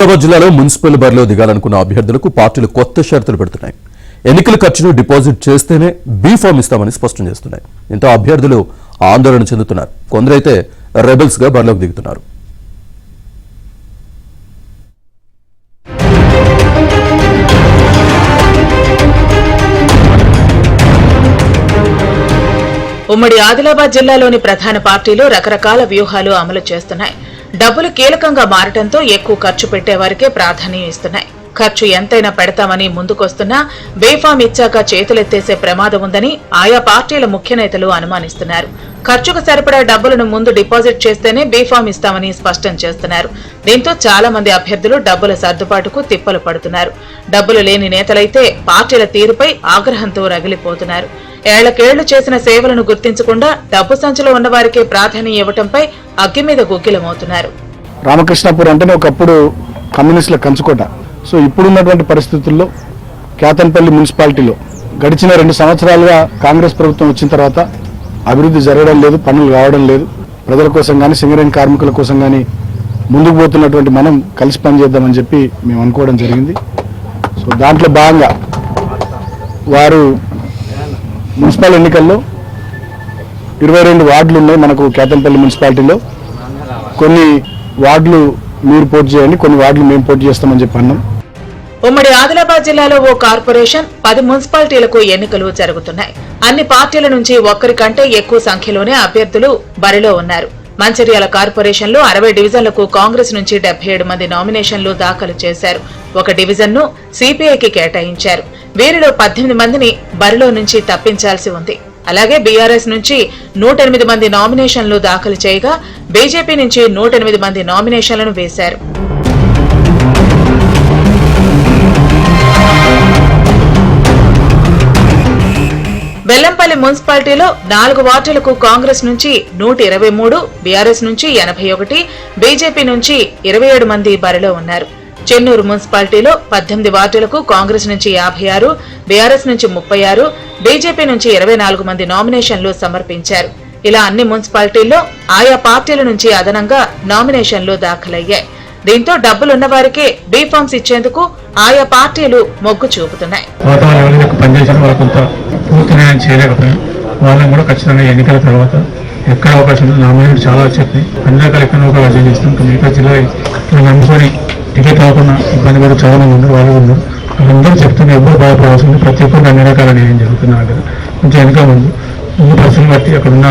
హైదరాబాద్ జిల్లాలో మున్సిపల్ బరిలో దిగాలనుకున్న అభ్యర్థులకు పార్టీలు కొత్త షరతులు పెడుతున్నాయి. ఎన్నికల ఖర్చును డిపాజిట్ చేస్తేనే బీ ఫామ్ ఇస్తామని స్పష్టం చేస్తున్నాయి. దీంతో అభ్యర్థులు ఆందోళన చెందుతున్నారు. కొందరైతే రెబల్స్ గా బరిలోకి దిగుతున్నారు. ఉమ్మడి ఆదిలాబాద్ జిల్లాలోని ప్రధాన పార్టీలు రకరకాల వ్యూహాలు అమలు చేస్తున్నాయి. డబ్బులు కీలకంగా మారటంతో ఎక్కువ ఖర్చు పెట్టేవారికే ప్రాధాన్యం ఇస్తున్నాయి. ఖర్చు ఎంతైనా పెడతామని ముందుకొస్తున్నా బేఫామ్ ఇచ్చాక చేతులెత్తేసే ప్రమాదం ఉందని ఆయా పార్టీల ముఖ్య నేతలు అనుమానిస్తున్నారు. ఖర్చుకు సరిపడా డబ్బులను ముందు డిపాజిట్ చేస్తేనే బీఫామ్ ఇస్తామని స్పష్టం చేస్తున్నారు. దీంతో చాలా మంది అభ్యర్థులు డబ్బుల సర్దుబాటుకు తిప్పలు పడుతున్నారు. డబ్బులు లేని నేతలైతే పార్టీల తీరుపై ఆగ్రహంతో రగిలిపోతున్నారు. ఏళ్లకేళ్లు చేసిన సేవలను గుర్తించకుండా డబ్బు సంచులో ఉన్నవారికే ప్రాధాన్యం ఇవ్వటంపై అగ్గి మీద గుగ్గిలమవుతున్నారు. రామకృష్ణాపూర్ అంటేనే ఒకప్పుడు కమ్యూనిస్టుల కంచుకోట. సో ఇప్పుడున్నటువంటి పరిస్థితుల్లో కేతన్పల్లి మున్సిపాలిటీలో గడిచిన 2 సంవత్సరాలుగా కాంగ్రెస్ ప్రభుత్వం వచ్చిన తర్వాత అభివృద్ధి జరగడం లేదు, పనులు కావడం లేదు. ప్రజల కోసం కానీ సింగరేణి కార్మికుల కోసం కానీ ముందుకు పోతున్నటువంటి మనం కలిసి పనిచేద్దామని చెప్పి మేము అనుకోవడం జరిగింది. సో దాంట్లో భాగంగా వారు మున్సిపల్ ఎన్నికల్లో 22 వార్డులు ఉన్నాయి మనకు కేతన్పల్లి మున్సిపాలిటీలో. కొన్ని వార్డులు మీరు పోటీ చేయండి, కొన్ని వార్డులు మేము పోటీ చేస్తామని చెప్పి అన్నాం. ఉమ్మడి ఆదిలాబాద్ జిల్లాలో ఓ కార్పొరేషన్ 10 మున్సిపాలిటీలకు ఎన్నికలు జరుగుతున్నాయి. అన్ని పార్టీల నుంచి ఒక్కరికంటే ఎక్కువ సంఖ్యలోనే అభ్యర్థులు బరిలో ఉన్నారు. మంచిర్యాల కార్పొరేషన్ లో 60 డివిజన్లకు కాంగ్రెస్ నుంచి 77 మంది నామినేషన్లు దాఖలు చేశారు. ఒక డివిజన్ ను సిపిఐకి కేటాయించారు. వీరిలో 18 మందిని బరిలో నుంచి తప్పించాల్సి ఉంది. అలాగే బీఆర్ఎస్ నుంచి 108 మంది నామినేషన్లు దాఖలు చేయగా బీజేపీ నుంచి 108 మంది నామినేషన్లను వేశారు. బెల్లంపల్లి మున్సిపాలిటీలో 4 వార్డులకు కాంగ్రెస్ నుంచి 123, బీఆర్ఎస్ నుంచి 81, బీజేపీ నుంచి 27 మంది బరిలో ఉన్నారు. చెన్నూరు మున్సిపాలిటీలో 18 వార్డులకు కాంగ్రెస్ నుంచి 56, బీఆర్ఎస్ నుంచి 36, బీజేపీ నుంచి 24 మంది నామినేషన్లు సమర్పించారు. ఇలా అన్ని మున్సిపాలిటీల్లో ఆయా పార్టీల నుంచి అదనంగా నామినేషన్లు దాఖలయ్యాయి. దీంతో డబ్బులున్న వారికే బీఫామ్స్ ఇచ్చేందుకు ఆయా పార్టీలు మొగ్గు చూపుతున్నాయి. వాళ్ళని కూడా ఖచ్చితంగా ఎన్నికల తర్వాత ఎక్కడ అవకాశం నామినేట్ చాలా వచ్చేది అన్ని రకాల ఎక్కడ అవకాశం చేస్తాం. మిగతా జిల్లా నమ్ముకొని టికెట్ అవ్వకుండా ఇబ్బంది పడి చాలా మంది ఉన్నారు, వాళ్ళు ఉన్నారు. వాళ్ళందరూ చెప్తున్నారు ఎవ్వరు బాధపడాల్సింది, ప్రతి ఒక్కరు అన్ని రకాల న్యాయం జరుగుతున్నారు. కొంచెం వెనక ముందు పరిస్థితిని బట్టి అక్కడ ఉన్న